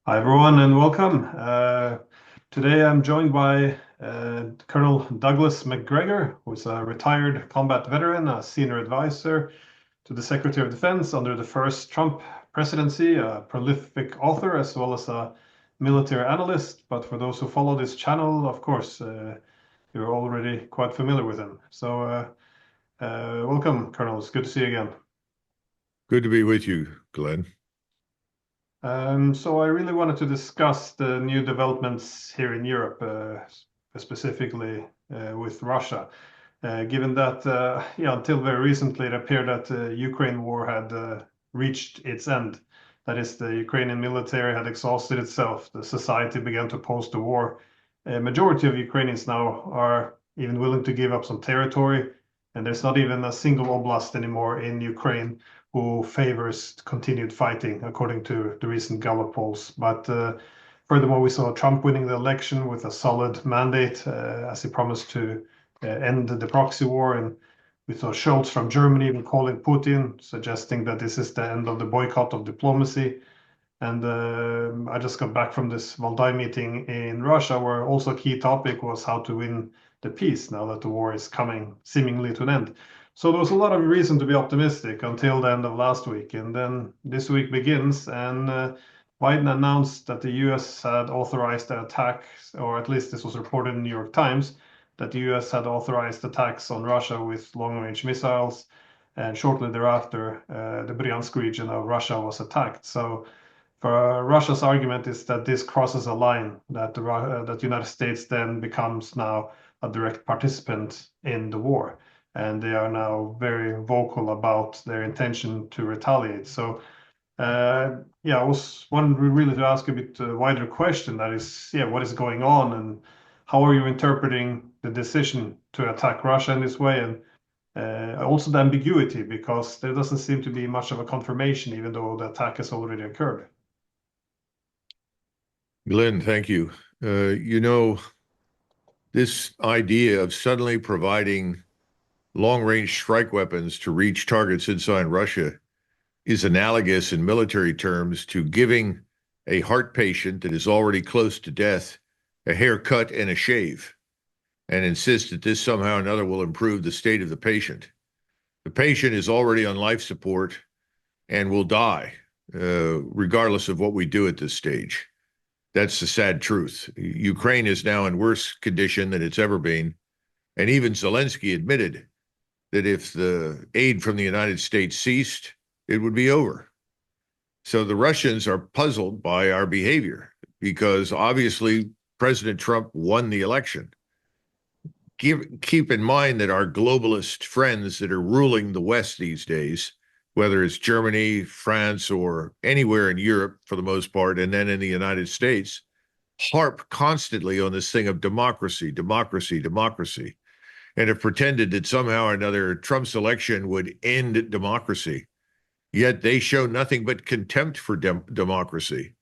Hi, everyone, and welcome. Today I'm joined by Colonel Douglas Macgregor, who is a retired combat veteran, a senior advisor to the Secretary of Defense under the first Trump presidency, a prolific author, as well as a military analyst. But for those who follow this channel, of course, you're already quite familiar with him. Welcome, Colonel. It's good to see you again. Good to be with you, Glenn. So I really wanted to discuss the new developments here in Europe, specifically with Russia, given that until very recently it appeared that the Ukraine war had reached its end. That is, the Ukrainian military had exhausted itself. The society began to post the war. A majority of Ukrainians now are even willing to give up some territory, and there's not even a single oblast anymore in Ukraine who favors continued fighting, according to the recent Gallup polls. But furthermore, we saw Trump winning the election with a solid mandate, as he promised to end the proxy war. And we saw Scholz from Germany even calling Putin, suggesting that this is the end of the boycott of diplomacy. And I just got back from this Valdai meeting in Russia, where also a key topic was how to win the peace now that the war is coming seemingly to an end. So there was a lot of reason to be optimistic until the end of last week. And then this week begins, and Biden announced that the US had authorized the attacks, or at least this was reported in the New York Times, that the US had authorized attacks on Russia with long-range missiles. And shortly thereafter, the Bryansk region of Russia was attacked. So for Russia's argument is that this crosses a line that the United States then becomes now a direct participant in the war, and they are now very vocal about their intention to retaliate. So, I was wanting really to ask a bit wider question. That is, what is going on, and how are you interpreting the decision to attack Russia in this way, and also the ambiguity, because there doesn't seem to be much of a confirmation, even though the attack has already occurred. Glenn, thank you. This idea of suddenly providing long-range strike weapons to reach targets inside Russia is analogous in military terms to giving a heart patient that is already close to death a haircut and a shave, and insist that this somehow or another will improve the state of the patient. The patient is already on life support and will die, regardless of what we do at this stage. That's the sad truth. Ukraine is now in worse condition than it's ever been. And even Zelensky admitted that if the aid from the United States ceased, it would be over. So the Russians are puzzled by our behavior because obviously President Trump won the election. Keep in mind that our globalist friends that are ruling the West these days, whether it's Germany, France, or anywhere in Europe for the most part, and then in the United States, harp constantly on this thing of democracy, democracy, democracy, and have pretended that somehow or another Trump's election would end democracy. Yet they show nothing but contempt for democracy.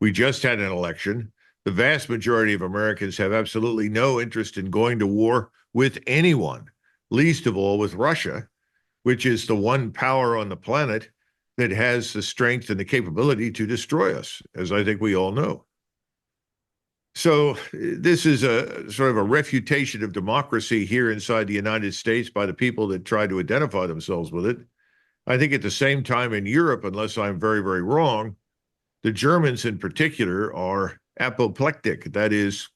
We just had an election. The vast majority of Americans have absolutely no interest in going to war with anyone, least of all with Russia, which is the one power on the planet that has the strength and the capability to destroy us, as I think we all know. So this is a sort of a refutation of democracy here inside the United States by the people that try to identify themselves with it. I think at the same time in Europe, unless I'm very, very wrong, the Germans in particular are apoplectic. That is,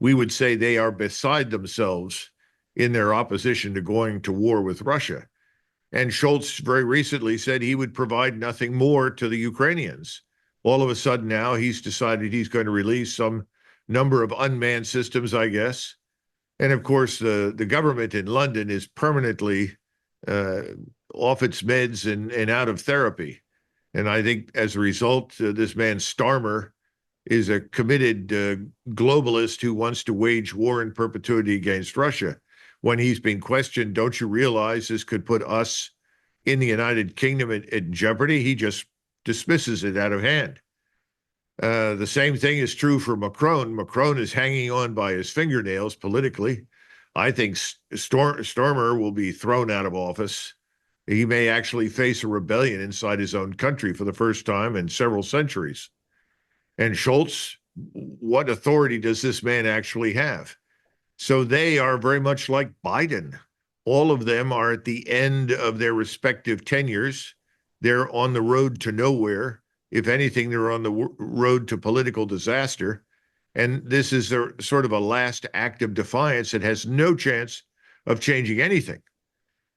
we would say they are beside themselves in their opposition to going to war with Russia. And Scholz very recently said he would provide nothing more to the Ukrainians. All of a sudden now he's decided he's going to release some number of unmanned systems, I guess. And of course, the government in London is permanently off its meds and out of therapy. And I think as a result, this man Starmer is a committed globalist who wants to wage war in perpetuity against Russia. When he's been questioned, don't you realize this could put us in the United Kingdom in jeopardy? He just dismisses it out of hand. The same thing is true for Macron. Macron is hanging on by his fingernails politically. I think Stormer will be thrown out of office. He may actually face a rebellion inside his own country for the first time in several centuries. And Scholz, what authority does this man actually have? So they are very much like Biden. All of them are at the end of their respective tenures. They're on the road to nowhere. If anything, they're on the road to political disaster. And this is their sort of a last act of defiance that has no chance of changing anything.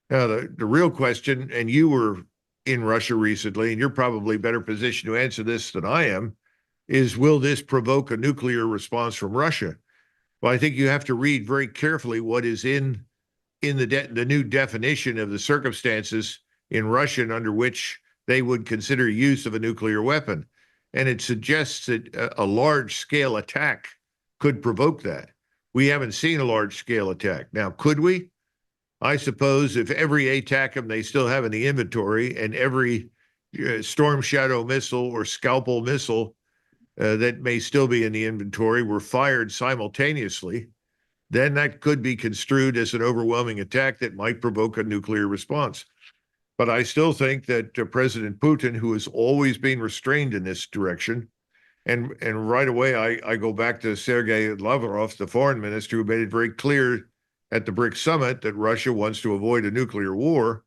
Now, the real question, and you were in Russia recently, and you're probably better positioned to answer this than I am, is will this provoke a nuclear response from Russia? Well, I think you have to read very carefully what is in the new definition of the circumstances in Russian under which they would consider use of a nuclear weapon. And it suggests that a large-scale attack could provoke that. We haven't seen a large-scale attack. Now, could we? I suppose if every ATACMS they still have in the inventory and every Storm Shadow missile or Scalpel missile that may still be in the inventory were fired simultaneously, then that could be construed as an overwhelming attack that might provoke a nuclear response. But I still think that President Putin, who has always been restrained in this direction, and right away I go back to Sergei Lavrov, the foreign minister, who made it very clear at the BRICS summit that Russia wants to avoid a nuclear war.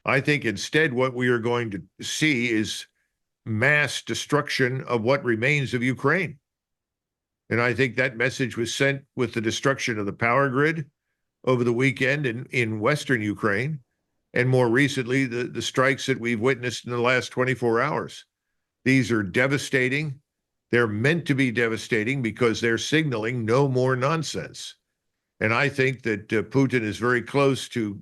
I think instead what we are going to see is mass destruction of what remains of Ukraine. And I think that message was sent with the destruction of the power grid over the weekend in Western Ukraine, and more recently, the strikes that we've witnessed in the last 24 hours. These are devastating. They're meant to be devastating because they're signaling no more nonsense. And I think that Putin is very close to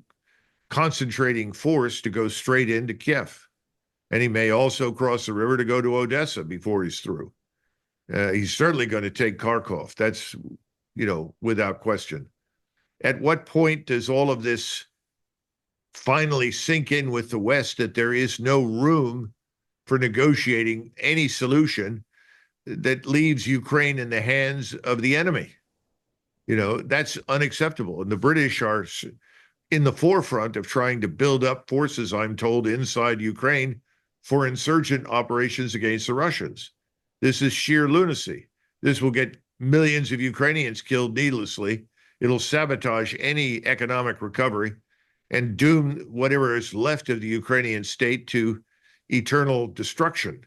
concentrating force to go straight into Kiev. And he may also cross the river to go to Odessa before he's through. He's certainly going to take Kharkov. That's, without question. At what point does all of this finally sink in with the West that there is no room for negotiating any solution that leaves Ukraine in the hands of the enemy? That's unacceptable. And the British are in the forefront of trying to build up forces, I'm told, inside Ukraine for insurgent operations against the Russians. This is sheer lunacy. This will get millions of Ukrainians killed needlessly. It'll sabotage any economic recovery and doom whatever is left of the Ukrainian state to eternal destruction.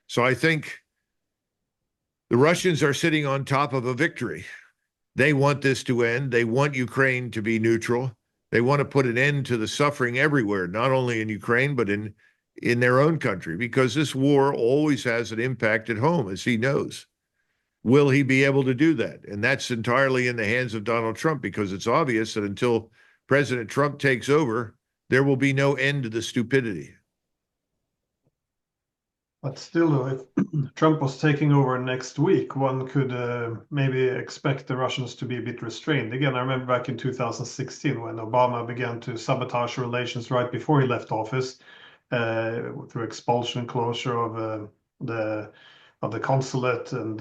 So I think the Russians are sitting on top of a victory. They want this to end. They want Ukraine to be neutral. They want to put an end to the suffering everywhere, not only in Ukraine, but in their own country, because this war always has an impact at home, as he knows. Will he be able to do that? And that's entirely in the hands of Donald Trump, because it's obvious that until President Trump takes over, there will be no end to the stupidity. But still, if Trump was taking over next week, one could maybe expect the Russians to be a bit restrained. Again, I remember back in 2016 when Obama began to sabotage relations right before he left office through expulsion, closure of the consulate, and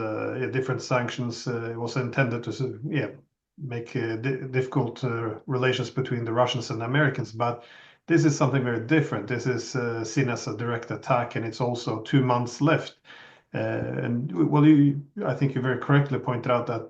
different sanctions. It was intended to make difficult relations between the Russians and the Americans, but this is something very different. This is seen as a direct attack, and it's also 2 months left. And well, I think you very correctly pointed out that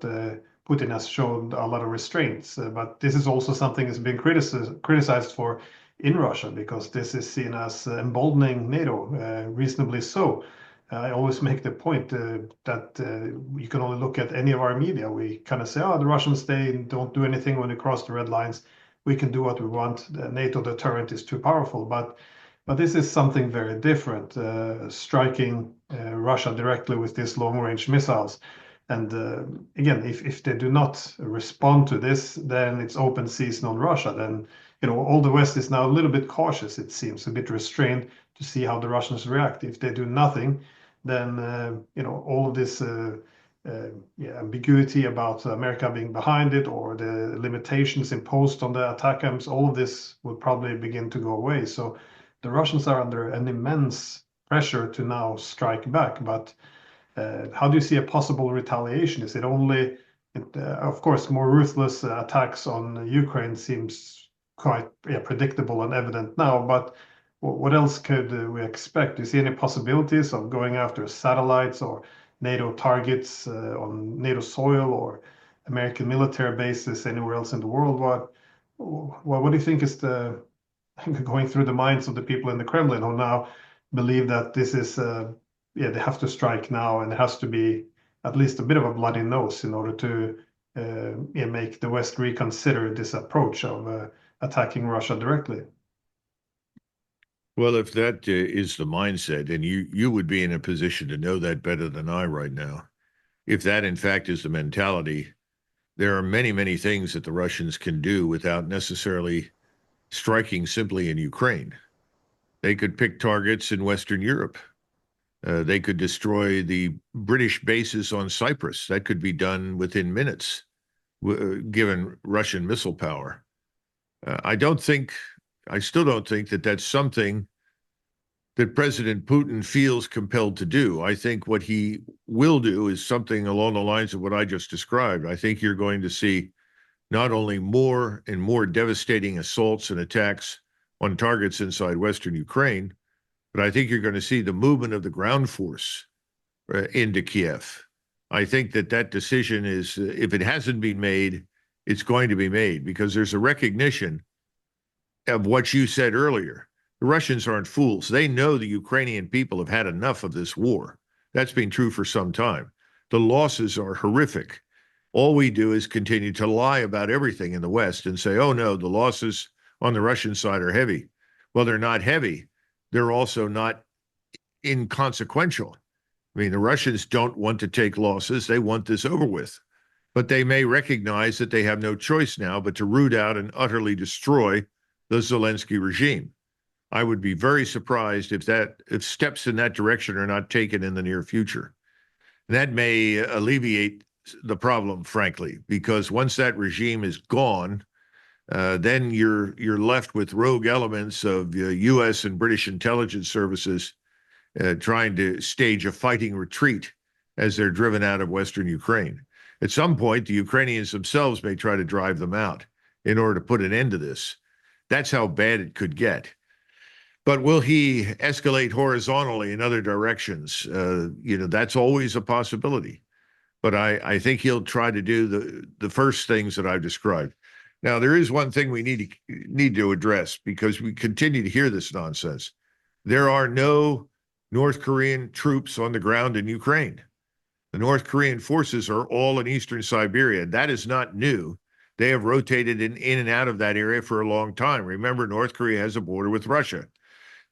Putin has shown a lot of restraints, but this is also something that's been criticized for in Russia, because this is seen as emboldening NATO, reasonably so. I always make the point that you can only look at any of our media. We kind of say, oh, the Russians, they don't do anything when they cross the red lines. We can do what we want. The NATO deterrent is too powerful. But this is something very different, striking Russia directly with these long-range missiles. And again, if they do not respond to this, then it's open season on Russia. Then all the West is now a little bit cautious, it seems, a bit restrained to see how the Russians react. If they do nothing, then all of this ambiguity about America being behind it, or the limitations imposed on the ATACMS, all of this will probably begin to go away. So the Russians are under an immense pressure to now strike back. But how do you see a possible retaliation? Is it only, of course, more ruthless attacks on Ukraine seems quite predictable and evident now, but what else could we expect? Do you see any possibilities of going after satellites or NATO targets on NATO soil or American military bases anywhere else in the world. What do you think is the going through the minds of the people in the Kremlin who now believe that this is, yeah, they have to strike now, and it has to be at least a bit of a bloody nose in order to yeah, make the West reconsider this approach of attacking Russia directly? Well, if that is the mindset, and you would be in a position to know that better than I right now, if that in fact is the mentality, there are many, many things that the Russians can do without necessarily striking simply in Ukraine. They could pick targets in Western Europe. They could destroy the British bases on Cyprus. That could be done within minutes, given Russian missile power. I don't think, I still don't think that that's something that President Putin feels compelled to do. I think what he will do is something along the lines of what I just described. I think you're going to see not only more and more devastating assaults and attacks on targets inside Western Ukraine, but I think you're going to see the movement of the ground force into Kiev. I think that that decision is, if it hasn't been made, it's going to be made, because there's a recognition of what you said earlier. The Russians aren't fools. They know the Ukrainian people have had enough of this war. That's been true for some time. The losses are horrific. All we do is continue to lie about everything in the West and say, oh no, the losses on the Russian side are heavy. Well, they're not heavy. They're also not inconsequential. I mean, the Russians don't want to take losses. They want this over with. But they may recognize that they have no choice now but to root out and utterly destroy the Zelensky regime. I would be very surprised if steps in that direction are not taken in the near future. That may alleviate the problem, frankly, because once that regime is gone, then you're left with rogue elements of U.S. and British intelligence services trying to stage a fighting retreat as they're driven out of Western Ukraine. At some point, the Ukrainians themselves may try to drive them out in order to put an end to this. That's how bad it could get. But will he escalate horizontally in other directions? That's always a possibility. But I think he'll try to do the first things that I've described. Now, there is one thing we need to address, because we continue to hear this nonsense. There are no North Korean troops on the ground in Ukraine. The North Korean forces are all in eastern Siberia. That is not new. They have rotated in and out of that area for a long time. Remember, North Korea has a border with Russia.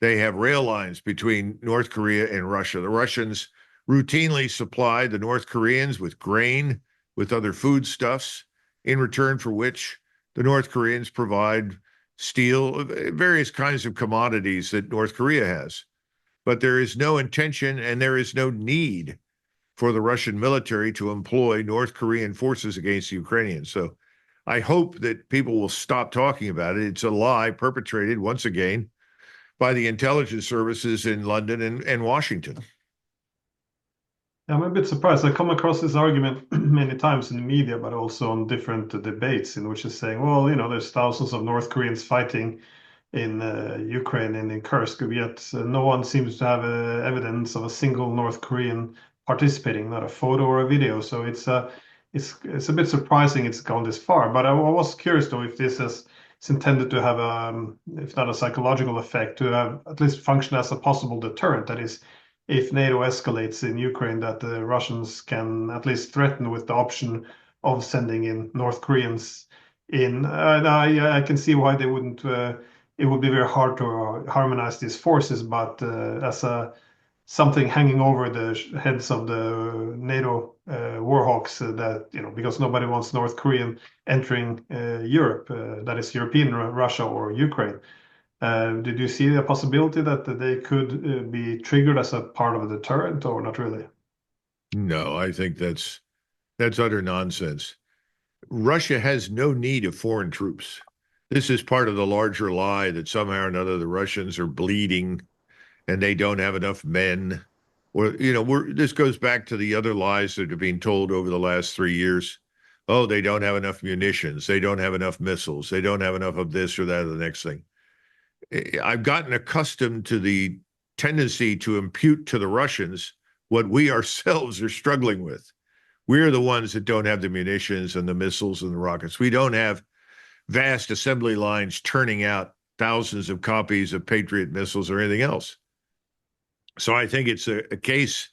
They have rail lines between North Korea and Russia. The Russians routinely supply the North Koreans with grain, with other foodstuffs, in return for which the North Koreans provide steel, various kinds of commodities that North Korea has. But there is no intention and there is no need for the Russian military to employ North Korean forces against the Ukrainians. So I hope that people will stop talking about it. It's a lie perpetrated, once again, by the intelligence services in London and Washington. I'm a bit surprised. I come across this argument many times in the media, but also on different debates in which is saying, well, there's thousands of North Koreans fighting in Ukraine and in Kursk, yet no one seems to have evidence of a single North Korean participating, not a photo or a video. So it's a bit surprising it's gone this far. But I was curious though if this is intended to have if not a psychological effect, to have at least function as a possible deterrent. That is, if NATO escalates in Ukraine, that the Russians can at least threaten with the option of sending in North Koreans in. I can see why they wouldn't. It would be very hard to harmonize these forces, but as something hanging over the heads of the NATO warhawks, that because nobody wants North Korean entering Europe, that is European Russia or Ukraine. Did you see the possibility that they could be triggered as a part of a deterrent, or not really? No, I think that's utter nonsense. Russia has no need of foreign troops. This is part of the larger lie that somehow or another the Russians are bleeding and they don't have enough men. Or, this goes back to the other lies that have been told over the last 3 years. Oh, they don't have enough munitions. They don't have enough missiles. They don't have enough of this or that or the next thing. I've gotten accustomed to the tendency to impute to the Russians what we ourselves are struggling with. We're the ones that don't have the munitions and the missiles and the rockets. We don't have vast assembly lines turning out thousands of copies of Patriot missiles or anything else. So I think it's a case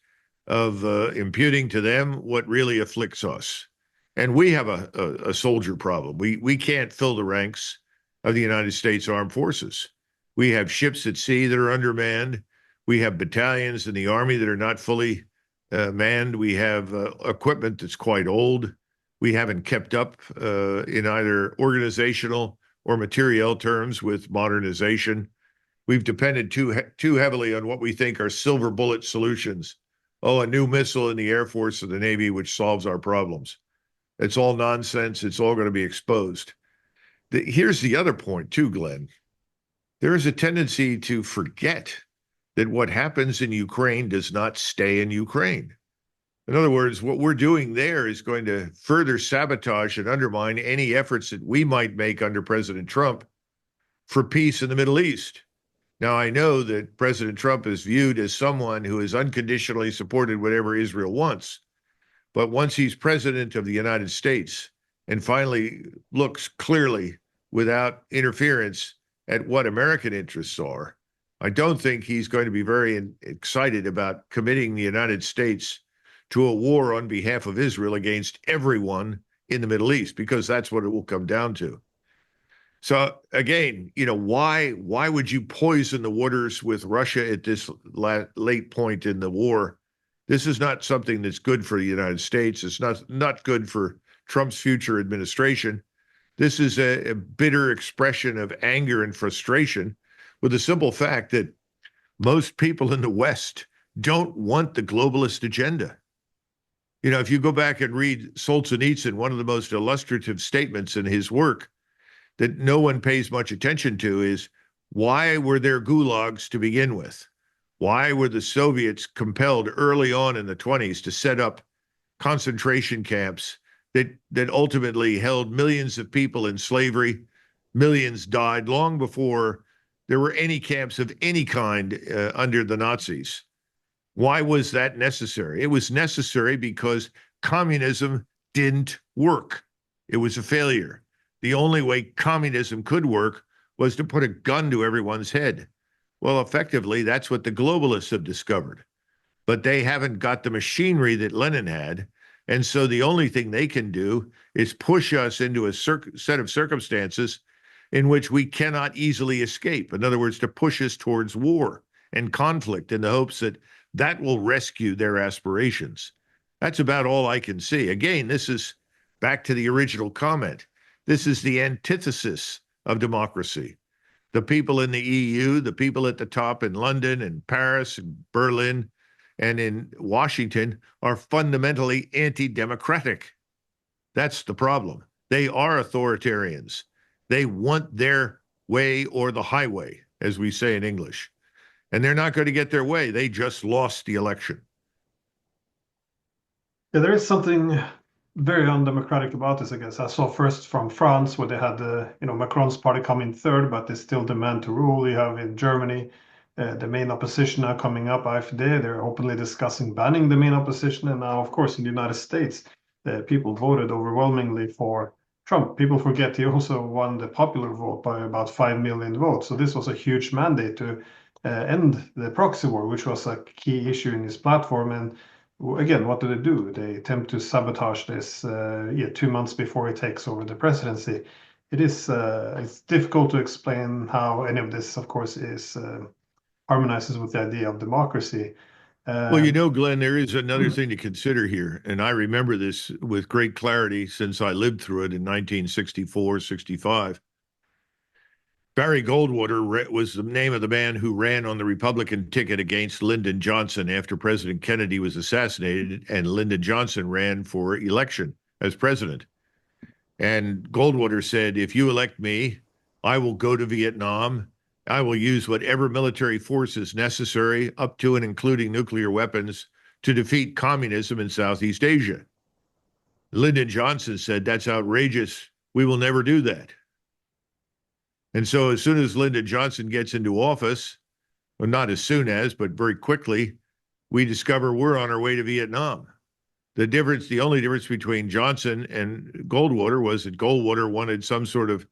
of imputing to them what really afflicts us. And we have a soldier problem. We can't fill the ranks of the United States Armed Forces. We have ships at sea that are undermanned. We have battalions in the Army that are not fully manned. We have equipment that's quite old. We haven't kept up in either organizational or materiel terms with modernization. We've depended too heavily on what we think are silver bullet solutions. Oh, a new missile in the Air Force or the Navy, which solves our problems. It's all nonsense. It's all going to be exposed. Here's the other point, too, Glenn. There is a tendency to forget that what happens in Ukraine does not stay in Ukraine. In other words, what we're doing there is going to further sabotage and undermine any efforts that we might make under President Trump for peace in the Middle East. Now, I know that President Trump is viewed as someone who has unconditionally supported whatever Israel wants. But once he's president of the United States and finally looks clearly without interference at what American interests are, I don't think he's going to be very excited about committing the United States to a war on behalf of Israel against everyone in the Middle East, because that's what it will come down to. So again, why would you poison the waters with Russia at this late point in the war? This is not something that's good for the United States. It's not good for Trump's future administration. This is a bitter expression of anger and frustration with the simple fact that most people in the West don't want the globalist agenda. If you go back and read Solzhenitsyn, one of the most illustrative statements in his work that no one pays much attention to is, why were there gulags to begin with? Why were the Soviets compelled early on in the 1920s to set up concentration camps that ultimately held millions of people in slavery? Millions died long before there were any camps of any kind under the Nazis. Why was that necessary? It was necessary because communism didn't work. It was a failure. The only way communism could work was to put a gun to everyone's head. Well, effectively, that's what the globalists have discovered. But they haven't got the machinery that Lenin had. And so the only thing they can do is push us into a set of circumstances in which we cannot easily escape. In other words, to push us towards war and conflict in the hopes that that will rescue their aspirations. That's about all I can see. Again, this is back to the original comment. This is the antithesis of democracy. The people in the EU, the people at the top in London and Paris and Berlin and in Washington are fundamentally anti-democratic. That's the problem. They are authoritarians. They want their way or the highway, as we say in English. And they're not going to get their way. They just lost the election. Yeah, there is something very undemocratic about this, I guess. I saw first from France, where they had Macron's party come in third, but they still demand to rule. You have in Germany, the main opposition now coming up, AfD. They're openly discussing banning the main opposition. And now, of course, in the United States, people voted overwhelmingly for Trump. People forget he also won the popular vote by about 5 million votes. So this was a huge mandate to end the proxy war, which was a key issue in his platform. And again, what do? They attempt to sabotage this 2 months before he takes over the presidency. It's difficult to explain how any of this, of course, is harmonizes with the idea of democracy. Well, Glenn, there is another thing to consider here, and I remember this with great clarity since I lived through it in 1964, 65. Barry Goldwater was the name of the man who ran on the Republican ticket against Lyndon Johnson after President Kennedy was assassinated, and Lyndon Johnson ran for election as president. And Goldwater said, if you elect me, I will go to Vietnam. I will use whatever military force is necessary, up to and including nuclear weapons, to defeat communism in Southeast Asia. Lyndon Johnson said, that's outrageous. We will never do that. And so as soon as Lyndon Johnson gets into office, well, not as soon as, but very quickly, we discover we're on our way to Vietnam. The only difference between Johnson and Goldwater was that Goldwater wanted some sort of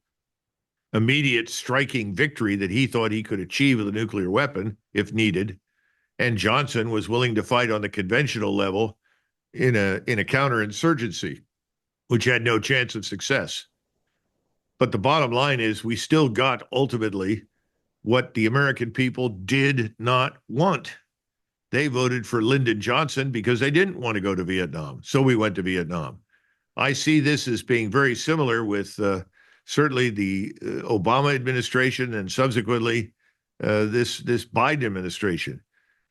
immediate striking victory that he thought he could achieve with a nuclear weapon if needed. And Johnson was willing to fight on the conventional level in a counterinsurgency, which had no chance of success. But the bottom line is we still got ultimately what the American people did not want. They voted for Lyndon Johnson because they didn't want to go to Vietnam. So we went to Vietnam. I see this as being very similar with certainly the Obama administration and subsequently this Biden administration.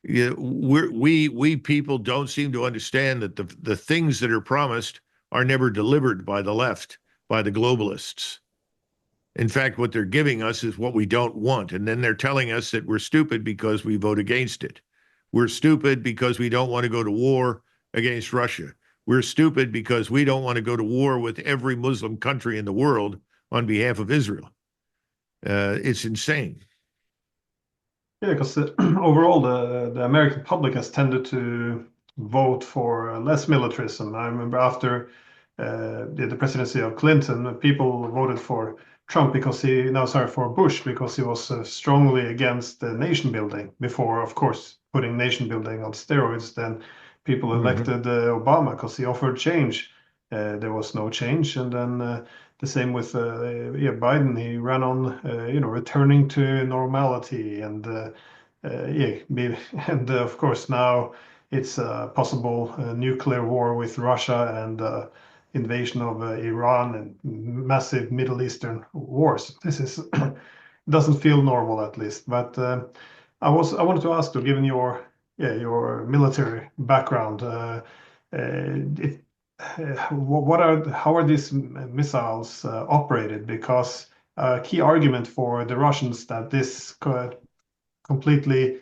We people don't seem to understand that the things that are promised are never delivered by the left, by the globalists. In fact, what they're giving us is what we don't want. And then they're telling us that we're stupid because we vote against it. We're stupid because we don't want to go to war against Russia. We're stupid because we don't want to go to war with every Muslim country in the world on behalf of Israel. It's insane. Yeah, because overall, the American public has tended to vote for less militarism. I remember after the presidency of Clinton, people voted for Trump because for Bush because he was strongly against nation building before, of course, putting nation building on steroids. Then people elected Obama because he offered change. There was no change, and then the same with Biden. He ran on returning to normality, and of course now it's a possible nuclear war with Russia and invasion of Iran and massive Middle Eastern wars. This is doesn't feel normal, at least. But I wanted to ask you, given your military background, how are these missiles operated? Because a key argument for the Russians that this could completely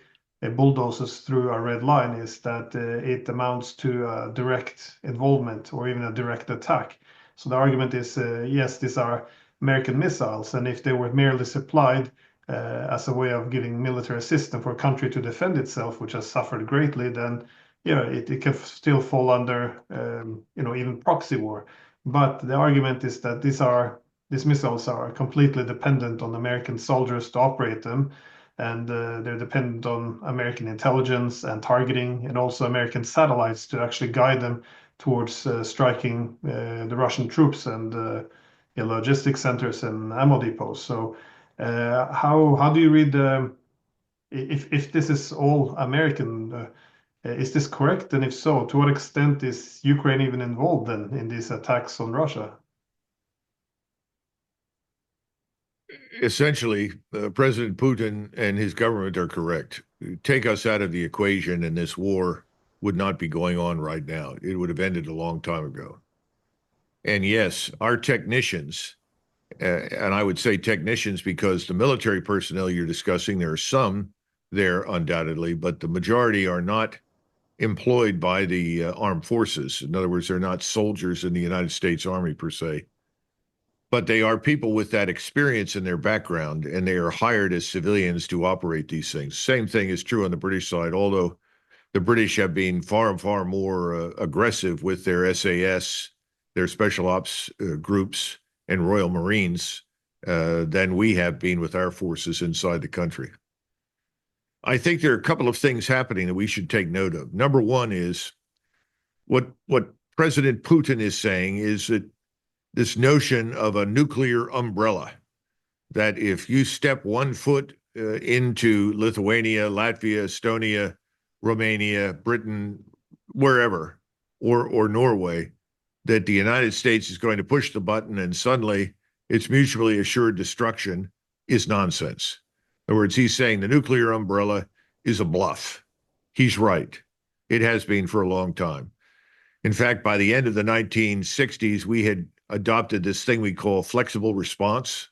bulldozes through a red line is that it amounts to a direct involvement or even a direct attack. So the argument is, yes, these are American missiles, and if they were merely supplied as a way of giving military assistance for a country to defend itself, which has suffered greatly, then it can still fall under even proxy war. But the argument is that these missiles are completely dependent on American soldiers to operate them, and they're dependent on American intelligence and targeting, and also American satellites to actually guide them towards striking the Russian troops and logistics centers and ammo depots. So how do you read if this is all American? Is this correct? And if so, to what extent is Ukraine even involved then in these attacks on Russia? Essentially, President Putin and his government are correct. Take us out of the equation, and this war would not be going on right now. It would have ended a long time ago. And yes, our technicians, and I would say technicians because the military personnel you're discussing, there are some there undoubtedly, but the majority are not employed by the armed forces. In other words, they're not soldiers in the United States Army per se. But they are people with that experience in their background, and they are hired as civilians to operate these things. Same thing is true on the British side, although the British have been far and far more aggressive with their SAS, their special ops groups, and Royal Marines than we have been with our forces inside the country. I think there are a couple of things happening that we should take note of. Number one is what President Putin is saying is that this notion of a nuclear umbrella, that if you step 1 foot into Lithuania, Latvia, Estonia, Romania, Britain, wherever, or Norway, that the United States is going to push the button and suddenly it's mutually assured destruction is nonsense. In other words, he's saying the nuclear umbrella is a bluff. He's right. It has been for a long time. In fact, by the end of the 1960s, we had adopted this thing we call flexible response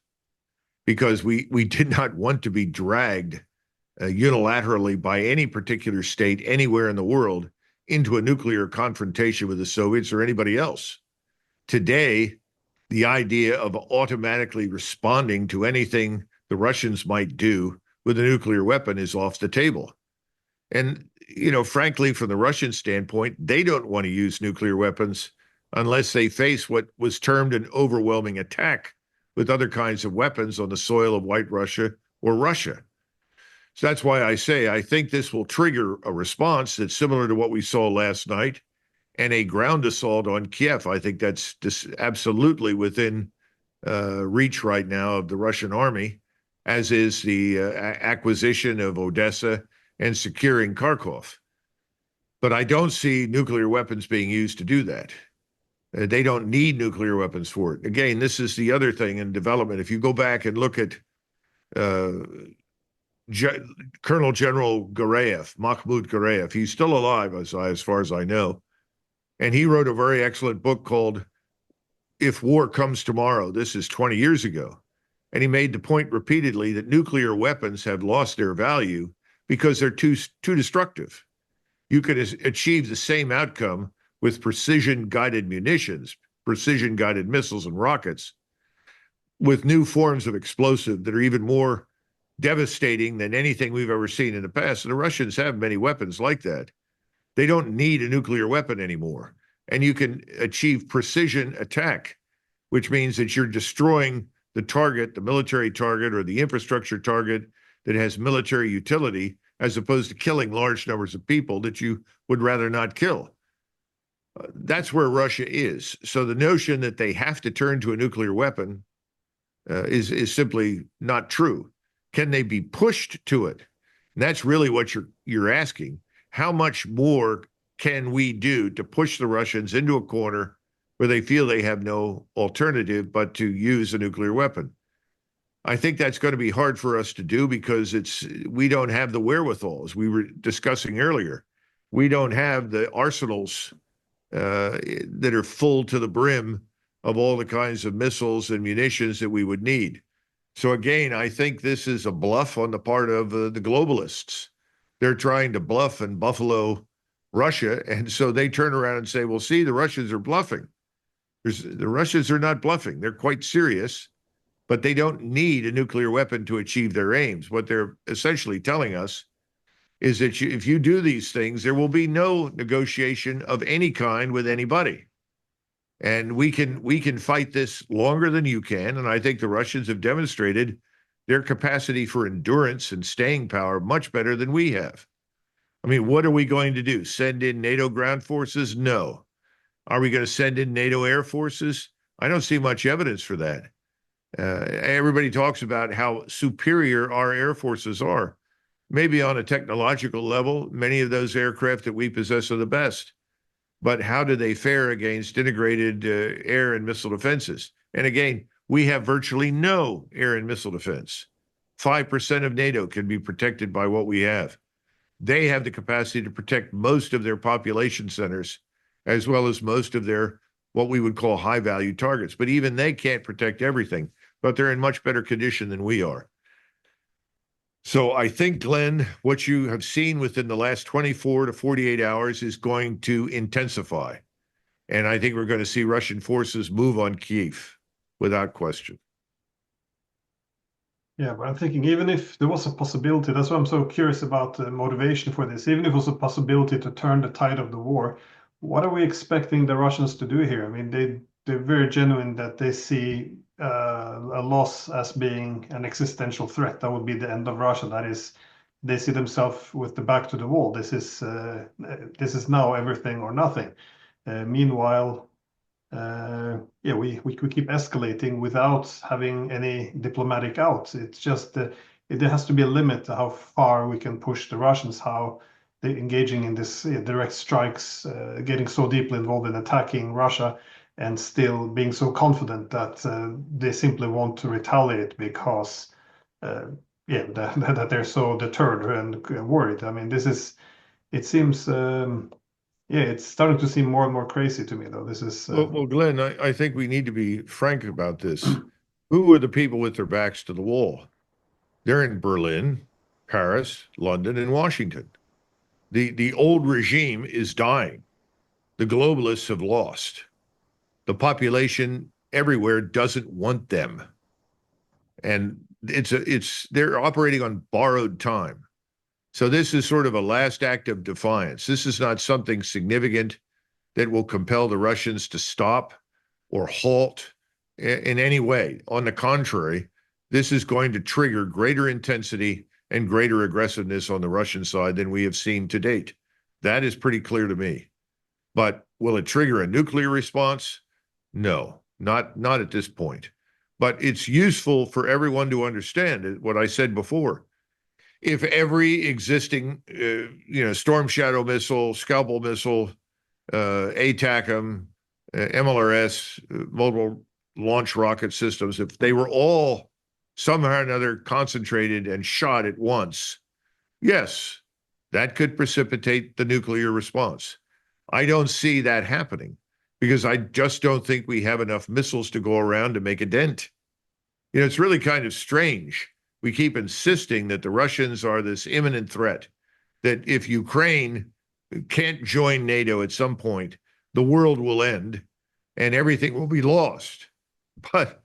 because we did not want to be dragged unilaterally by any particular state anywhere in the world into a nuclear confrontation with the Soviets or anybody else. Today, the idea of automatically responding to anything the Russians might do with a nuclear weapon is off the table. And frankly, from the Russian standpoint, they don't want to use nuclear weapons unless they face what was termed an overwhelming attack with other kinds of weapons on the soil of White Russia or Russia. So that's why I say I think this will trigger a response that's similar to what we saw last night and a ground assault on Kiev. I think that's absolutely within reach right now of the Russian army, as is the acquisition of Odessa and securing Kharkov. But I don't see nuclear weapons being used to do that. They don't need nuclear weapons for it. Again, this is the other thing in development. If you go back and look at Colonel General Gureyev, Mahmoud Gureyev, he's still alive as far as I know. And he wrote a very excellent book called If War Comes Tomorrow. This is 20 years ago. And he made the point repeatedly that nuclear weapons have lost their value because they're too destructive. You could achieve the same outcome with precision-guided munitions, precision-guided missiles and rockets, with new forms of explosive that are even more devastating than anything we've ever seen in the past. And the Russians have many weapons like that. They don't need a nuclear weapon anymore. And you can achieve precision attack, which means that you're destroying the target, the military target, or the infrastructure target that has military utility, as opposed to killing large numbers of people that you would rather not kill. That's where Russia is. So the notion that they have to turn to a nuclear weapon is simply not true. Can they be pushed to it? And that's really what you're asking. How much more can we do to push the Russians into a corner where they feel they have no alternative but to use a nuclear weapon? I think that's going to be hard for us to do because we don't have the wherewithal, as we were discussing earlier. We don't have the arsenals that are full to the brim of all the kinds of missiles and munitions that we would need. So again, I think this is a bluff on the part of the globalists. They're trying to bluff and buffalo Russia, and so they turn around and say, well, see, the Russians are bluffing. The Russians are not bluffing. They're quite serious, but they don't need a nuclear weapon to achieve their aims. What they're essentially telling us is that if you do these things, there will be no negotiation of any kind with anybody. And we can fight this longer than you can. And I think the Russians have demonstrated their capacity for endurance and staying power much better than we have. I mean, what are we going to do? Send in NATO ground forces? No. Are we going to send in NATO air forces? I don't see much evidence for that. Everybody talks about how superior our air forces are. Maybe on a technological level, many of those aircraft that we possess are the best. But how do they fare against integrated air and missile defenses? And again, we have virtually no air and missile defense. 5% of NATO can be protected by what we have. They have the capacity to protect most of their population centers, as well as most of their what we would call high-value targets. But even they can't protect everything, but they're in much better condition than we are. So I think, Glenn, what you have seen within the last 24 to 48 hours is going to intensify. And I think we're going to see Russian forces move on Kyiv without question. Yeah, but I'm thinking even if there was a possibility, that's why I'm so curious about the motivation for this. Even if it was a possibility to turn the tide of the war, what are we expecting the Russians to do here? I mean, they're very genuine that they see a loss as being an existential threat. That would be the end of Russia. That is, they see themselves with the back to the wall. This is now everything or nothing. Meanwhile, yeah, we keep escalating without having any diplomatic outs. It's just there has to be a limit to how far we can push the Russians, how they're engaging in this direct strikes, getting so deeply involved in attacking Russia, and still being so confident that they simply want to retaliate because yeah, that they're so deterred and worried. I mean, it seems yeah, it's starting to seem more and more crazy to me, though. This is Well, Glenn, I think we need to be frank about this. Who are the people with their backs to the wall? They're in Berlin, Paris, London, and Washington. The old regime is dying. The globalists have lost. The population everywhere doesn't want them. And they're operating on borrowed time. So this is sort of a last act of defiance. This is not something significant that will compel the Russians to stop or halt in any way. On the contrary, this is going to trigger greater intensity and greater aggressiveness on the Russian side than we have seen to date. That is pretty clear to me. But will it trigger a nuclear response? No, not at this point. But it's useful for everyone to understand what I said before. If every existing, Storm Shadow missile, Scalpel missile, ATACMS, MLRS, multiple launch rocket systems, if they were all somehow or another concentrated and shot at once, yes, that could precipitate the nuclear response. I don't see that happening because I just don't think we have enough missiles to go around to make a dent. It's really kind of strange. We keep insisting that the Russians are this imminent threat, that if Ukraine can't join NATO at some point, the world will end and everything will be lost. But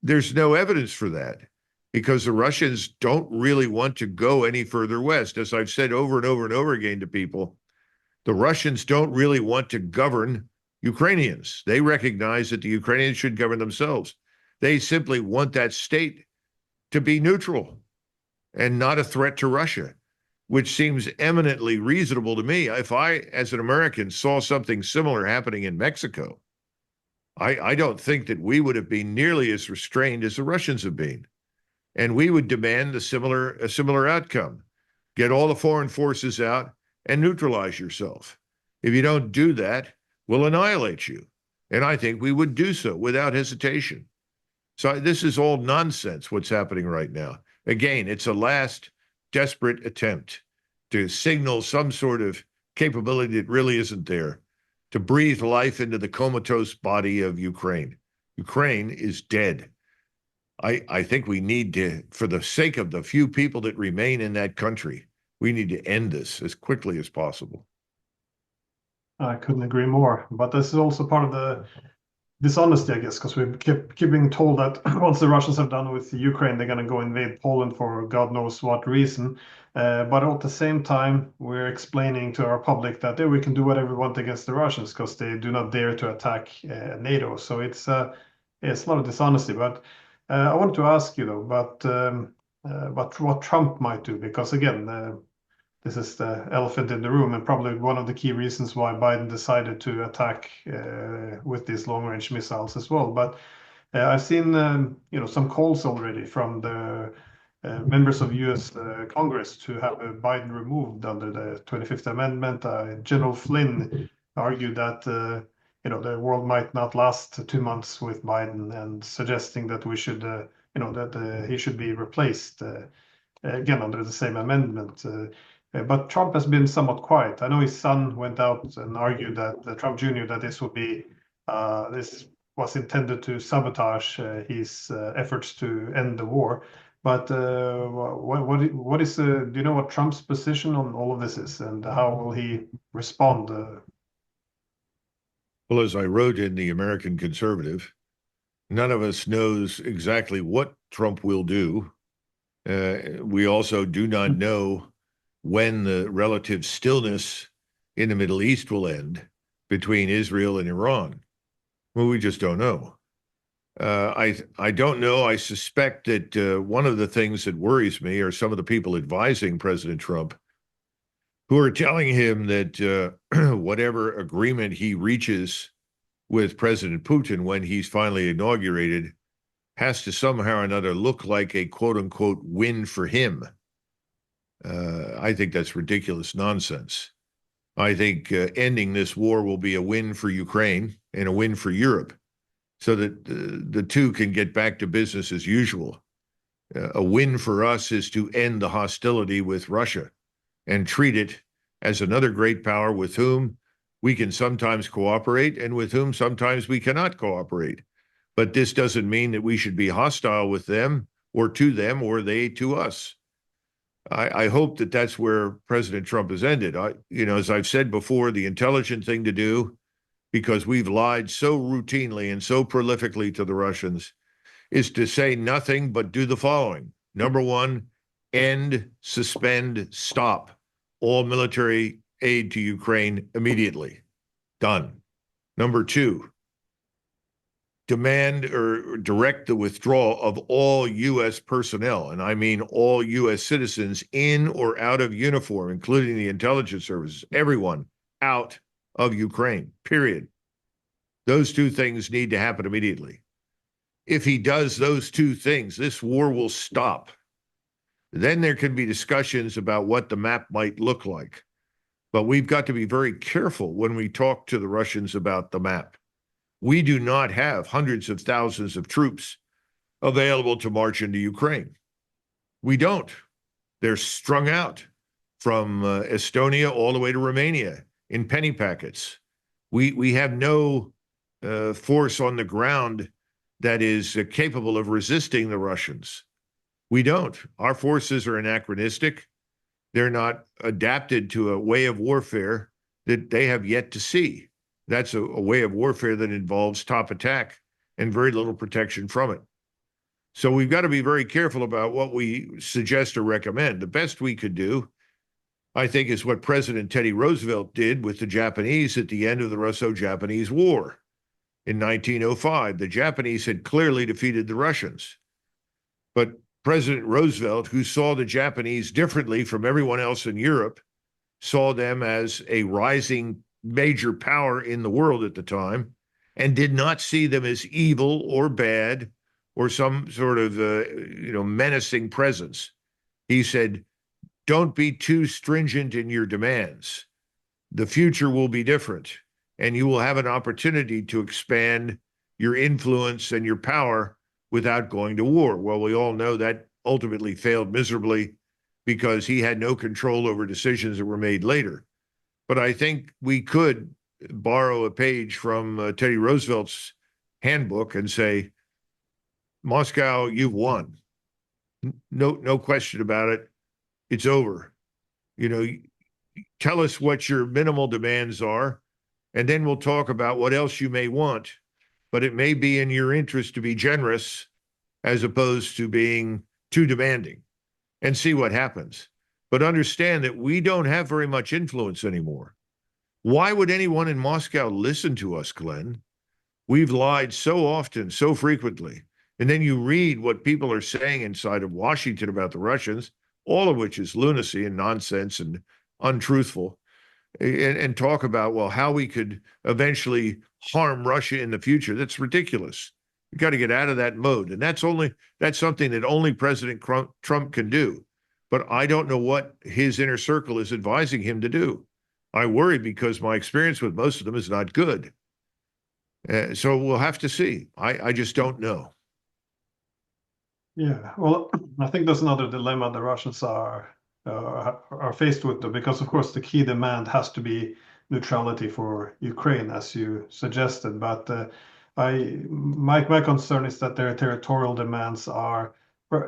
there's no evidence for that because the Russians don't really want to go any further west. As I've said over and over and over again to people, the Russians don't really want to govern Ukrainians. They recognize that the Ukrainians should govern themselves. They simply want that state to be neutral and not a threat to Russia, which seems eminently reasonable to me. If I, as an American, saw something similar happening in Mexico, I don't think that we would have been nearly as restrained as the Russians have been. And we would demand a similar outcome. Get all the foreign forces out and neutralize yourself. If you don't do that, we'll annihilate you. And I think we would do so without hesitation. So this is all nonsense, what's happening right now. Again, it's a last desperate attempt to signal some sort of capability that really isn't there, to breathe life into the comatose body of Ukraine. Ukraine is dead. I think we need to, for the sake of the few people that remain in that country, we need to end this as quickly as possible. I couldn't agree more. But this is also part of the dishonesty, I guess, because we keep being told that once the Russians have done with Ukraine, they're going to go invade Poland for God knows what reason. But at the same time, we're explaining to our public that we can do whatever we want against the Russians because they do not dare to attack NATO. So it's a lot of dishonesty. But I wanted to ask you, though, about what Trump might do, because again, this is the elephant in the room, and probably one of the key reasons why Biden decided to attack with these long-range missiles as well. But I've seen, some calls already from the members of U.S. Congress to have Biden removed under the 25th Amendment. General Flynn argued that the world might not last 2 months with Biden, and suggesting that we should, that he should be replaced again under the same amendment. But Trump has been somewhat quiet. I know his son went out and argued that Trump Jr. that this was intended to sabotage his efforts to end the war. But what is do you know what Trump's position on all of this is, and how will he respond? Well, as I wrote in the American Conservative, none of us knows exactly what Trump will do. We also do not know when the relative stillness in the Middle East will end between Israel and Iran. Well, we just don't know. I don't know. I suspect that one of the things that worries me are some of the people advising President Trump who are telling him that whatever agreement he reaches with President Putin when he's finally inaugurated has to somehow or another look like a quote-unquote win for him. I think that's ridiculous nonsense. I think ending this war will be a win for Ukraine and a win for Europe, so that the two can get back to business as usual. A win for us is to end the hostility with Russia and treat it as another great power with whom we can sometimes cooperate and with whom sometimes we cannot cooperate. But this doesn't mean that we should be hostile with them or they to us. I hope that that's where President Trump has ended. As I've said before, the intelligent thing to do, because we've lied so routinely and so prolifically to the Russians, is to say nothing but do the following. Number one, end, suspend, stop all military aid to Ukraine immediately. Done. Number two, demand or direct the withdrawal of all U.S. personnel, and I mean all U.S. citizens in or out of uniform, including the intelligence services, everyone out of Ukraine, period. Those two things need to happen immediately. If he does those two things, this war will stop. Then there can be discussions about what the map might look like. But we've got to be very careful when we talk to the Russians about the map. We do not have hundreds of thousands of troops available to march into Ukraine. We don't. They're strung out from Estonia all the way to Romania in penny packets. We have no force on the ground that is capable of resisting the Russians. We don't. Our forces are anachronistic. They're not adapted to a way of warfare that they have yet to see. That's a way of warfare that involves top attack and very little protection from it. So we've got to be very careful about what we suggest or recommend. The best we could do, I think, is what President Teddy Roosevelt did with the Japanese at the end of the Russo-Japanese War in 1905. The Japanese had clearly defeated the Russians. But President Roosevelt, who saw the Japanese differently from everyone else in Europe, saw them as a rising major power in the world at the time and did not see them as evil or bad or some sort of menacing presence. He said, don't be too stringent in your demands. The future will be different, and you will have an opportunity to expand your influence and your power without going to war. Well, we all know that ultimately failed miserably because he had no control over decisions that were made later. But I think we could borrow a page from Teddy Roosevelt's handbook and say, Moscow, you've won. No question about it. It's over. Tell us what your minimal demands are, and then we'll talk about what else you may want. But it may be in your interest to be generous as opposed to being too demanding, and see what happens. But understand that we don't have very much influence anymore. Why would anyone in Moscow listen to us, Glenn? We've lied so often, so frequently. And then you read what people are saying inside of Washington about the Russians, all of which is lunacy and nonsense and untruthful, and talk about, well, how we could eventually harm Russia in the future. That's ridiculous. We've got to get out of that mode. And that's something that only President Trump can do. But I don't know what his inner circle is advising him to do. I worry because my experience with most of them is not good. So we'll have to see. I just don't know. Yeah, well, I think that's another dilemma the Russians are faced with, though, because of course the key demand has to be neutrality for Ukraine, as you suggested. But my concern is that their territorial demands are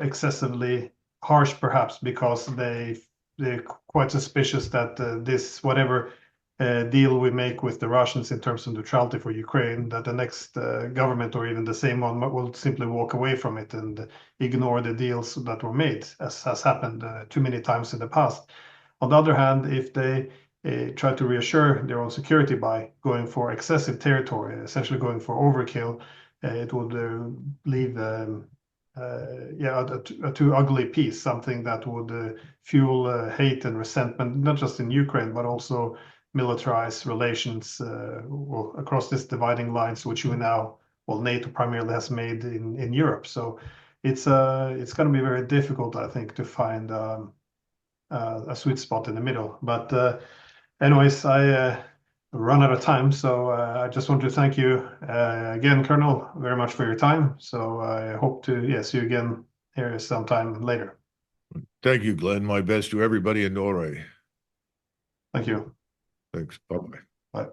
excessively harsh, perhaps because they're quite suspicious that this whatever deal we make with the Russians in terms of neutrality for Ukraine, that the next government or even the same one will simply walk away from it and ignore the deals that were made, as has happened too many times in the past. On the other hand, if they try to reassure their own security by going for excessive territory, essentially going for overkill, it would leave a too ugly peace, something that would fuel hate and resentment, not just in Ukraine, but also militarize relations across these dividing lines, which we now, well, NATO primarily has made in Europe. So it's going to be very difficult, I think, to find a sweet spot in the middle. But anyways, I run out of time, so I just want to thank you again, Colonel, very much for your time. So I hope to see you again here sometime later. Thank you, Glenn. My best to everybody in Norway. Thank you. Thanks. Bye-bye. Bye.